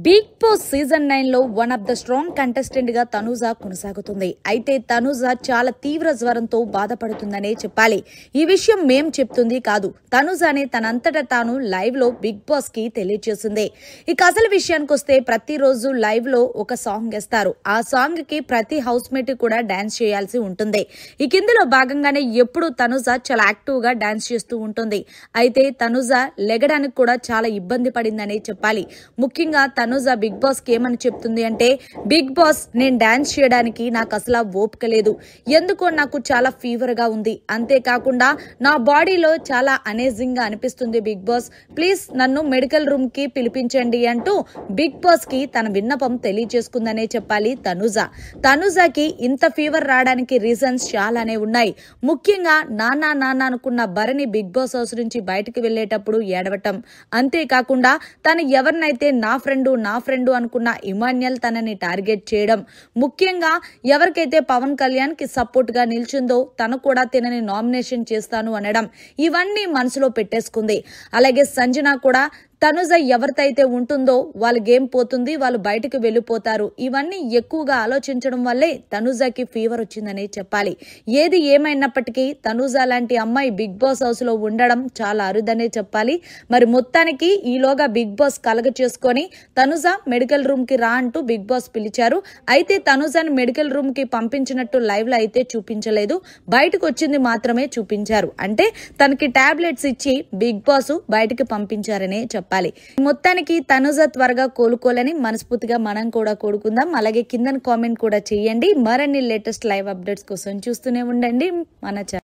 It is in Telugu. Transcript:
బిగ్ బాస్ సీజన్ 9 లో one of the strong contestant గా తనుజ కొనసాగుతుంది. అయితే తనుజ చాలా తీవ్ర జ్వరంతో బాధపడుతుందనే చెప్పాలి. ఈ విషయం మేం చెప్తుంది కాదు, తనుజనే తనంతట తాను లైవ్ లో బిగ్ బాస్ కి తెలియజేసింది. ఇక అసలు విషయానికి వస్తే ప్రతిరోజు లైవ్ లో ఒక సాంగ్ వేస్తారు. ఆ సాంగ్ కి ప్రతి హౌస్ మేట్ కూడా డాన్స్ చేయాల్సి ఉంటుంది. ఇక ఇందులో భాగంగానే ఎప్పుడు తనుజ చాలా యాక్టివ్ గా డాన్స్ చేస్తూ ఉంటుంది. అయితే తనుజ లెగడానికి కూడా చాలా ఇబ్బంది పడిందనే చెప్పాలి. ముఖ్యంగా తనుజ బిగ్ బాస్ కి ఏమని చెప్తుంది అంటే, బిగ్ బాస్ నేను డాన్స్ చేయడానికి నాకు అసలు ఓపిక లేదు, ఎందుకో నాకు చాలా ఫీవర్ గా ఉంది, అంతేకాకుండా నా బాడీలో చాలా అనేజింగ్ గా అనిపిస్తుంది, బిగ్ బాస్ ప్లీజ్ నన్ను మెడికల్ రూమ్ కి పిలిపించండి అంటూ బిగ్ బాస్ కి తన విన్నపం తెలియజేసుకుందనే చెప్పాలి. తనుజకి ఇంత ఫీవర్ రావడానికి రీజన్స్ చాలానే ఉన్నాయి. ముఖ్యంగా నాన్న అనుకున్న భరణి బిగ్ బాస్ హౌస్ నుంచి బయటకు వెళ్లేటప్పుడు ఏడవటం, అంతేకాకుండా తను ఎవరినైతే నా ఫ్రెండ్ అనుకున్న ఇమాన్యుయల్ తనని టార్గెట్ చేయడం, ముఖ్యంగా ఎవరికైతే పవన్ కళ్యాణ్ కి సపోర్ట్ గా నిల్చుందో తను కూడా తినని నామినేషన్ చేస్తాను అనడం, ఇవన్నీ మనసులో పెట్టేసుకుంది. అలాగే సంజన కూడా తనుజ ఎవరితైతే ఉంటుందో వాళ్ళ గేమ్ పోతుంది, వాళ్ళు బయటకు వెళ్లిపోతారు, ఇవన్నీ ఎక్కువగా ఆలోచించడం వల్లే తనుజకి ఫీవర్ వచ్చిందని చెప్పాలి. ఏది ఏమైనప్పటికీ తనుజ లాంటి అమ్మాయి బిగ్ బాస్ హౌస్ లో ఉండడం చాలా అరుదనే చెప్పాలి. మరి మొత్తానికి ఈలోగా బిగ్ బాస్ కలగ చేసుకొని తనుజ మెడికల్ రూమ్ కి రా అంటూ బిగ్ బాస్ పిలిచారు. అయితే తనుజని మెడికల్ రూమ్ కి పంపించినట్టు లైవ్ లో అయితే చూపించలేదు, బయటకు వచ్చింది మాత్రమే చూపించారు. అంటే తనకి టాబ్లెట్స్ ఇచ్చి బిగ్ బాస్ బయటకు పంపించారనే చెప్పాలి. మొత్తానికి తనుజ త్వరగా కోలుకోవాలని మనస్ఫూర్తిగా మనం కూడా కోరుకుందాం. అలాగే కింద కామెంట్ కూడా చేయండి. మరిన్ని లేటెస్ట్ లైవ్ అప్డేట్స్ కోసం చూస్తూనే ఉండండి మన ఛానల్.